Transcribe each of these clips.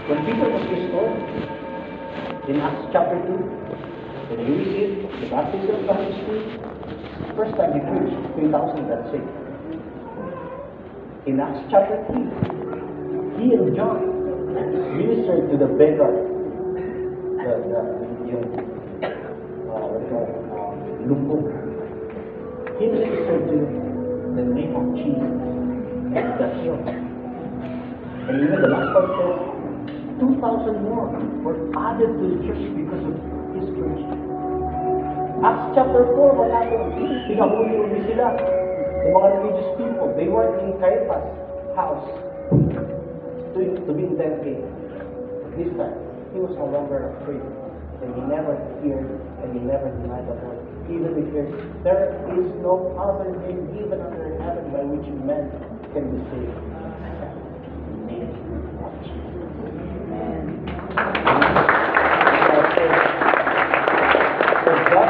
When Peter was restored, in Acts chapter 2, when he received the baptism of the Holy Spirit, first time he preached, 3,000 got saved. In Acts chapter 3, he and John ministered to the beggar, lumpo. He ministered to the name of Jesus and got healed. And even the last part says, 2,000 more were added to the church because of his preaching. Acts chapter 4, what happened? Pinahuli sila. The mga religious people, they were in Caiaphas' house to be interrogated. This time, he was no longer afraid. And he never feared, and he never denied the Lord. Even declared, there is no other name given under heaven by which men can be saved except the name of Jesus. So God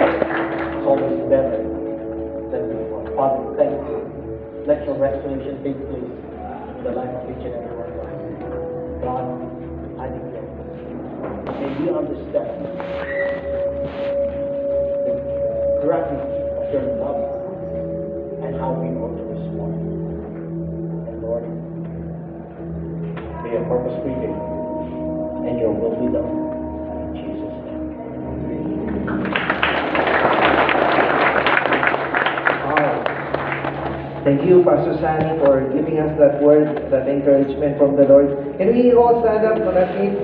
is always better than before. Father, thank you. Let your restoration take place in the life of each and every one of us. God, I declare, may we understand the gravity of your love and how we ought to respond. And Lord, may your purpose prevail and your will be done. In Jesus' name. Thank you, Pastor Sani, for giving us that word, that encouragement from the Lord. Can we all stand up on our feet?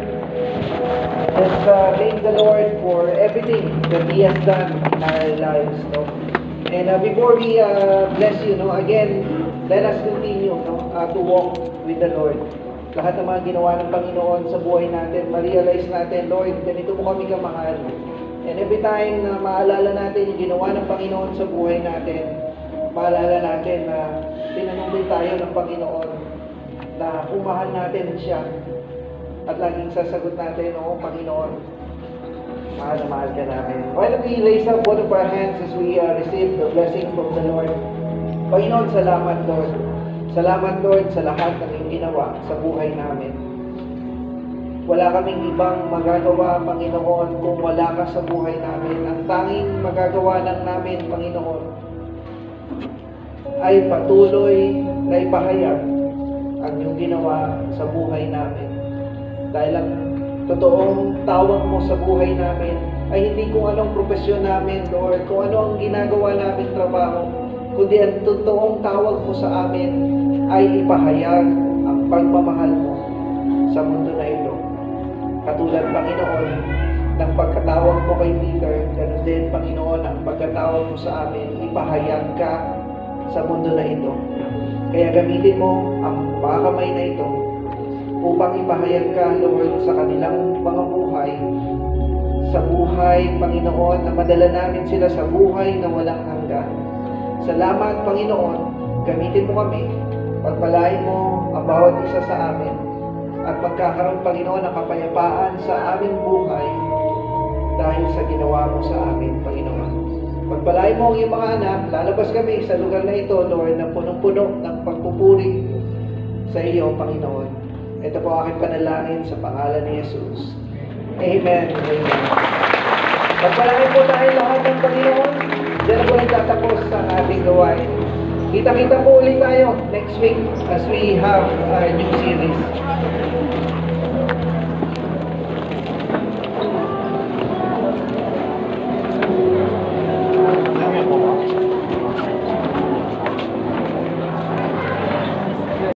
Let's thank the Lord for everything that He has done in our lives. No? And before we bless you, no, again, let us continue to walk with the Lord. Lahat ng mga ginawa ng Panginoon sa buhay natin, ma-realize natin, Lord, ganito mo kami kamahal. And every time na maalala natin yung ginawa ng Panginoon sa buhay natin, maalala natin na tinanong din tayo ng Panginoon na kung mahal natin siya at laging sasagot natin, oo, Panginoon, mahal na mahal ka namin. Why don't we raise up both of our hands as we receive the blessing from the Lord? Panginoon, salamat, Lord. Salamat, Lord, sa lahat ng iyong ginawa sa buhay namin. Wala kaming ibang magagawa, Panginoon, kung wala ka sa buhay namin. Ang tanging magagawa lang namin, Panginoon, ay patuloy na ipahayag ang iyong ginawa sa buhay namin. Dahil ang totoong tawag mo sa buhay namin ay hindi kung anong profesyon namin, Lord, kung ano ang ginagawa namin trabaho, kundi ang totoong tawag mo sa amin ay ipahayag ang pagmamahal mo sa mundo na ito. Katulad, Panginoon, ng pagkatawag mo kay Peter, ganun din, Panginoon, ang pagkatawag mo sa amin, ipahayag ka sa mundo na ito. Kaya gamitin mo ang mga kamay na ito upang ipahayag ka, Lord, sa kanilang mga buhay. Sa buhay, Panginoon, na madala namin sila sa buhay na walang hanggan. Salamat, Panginoon. Gamitin mo kami. Pagpalain mo ang bawat isa sa amin. At magkakaroon, Panginoon, ng kapayapaan sa aming buhay dahil sa ginawa mo sa amin, Panginoon. Pagpalain mo ang iyong mga anak, lalabas kami sa lugar na ito, Lord, na punong-puno ng pagpupuri sa iyo, Panginoon. Ito po aking panalangin sa pangalan ni Jesus. Amen. Amen. Pagpalain po tayo lahat ng Panginoon. Diyan po nagtatapos ang ating gawain. Kita-kita po ulit tayo next week as we have our new series.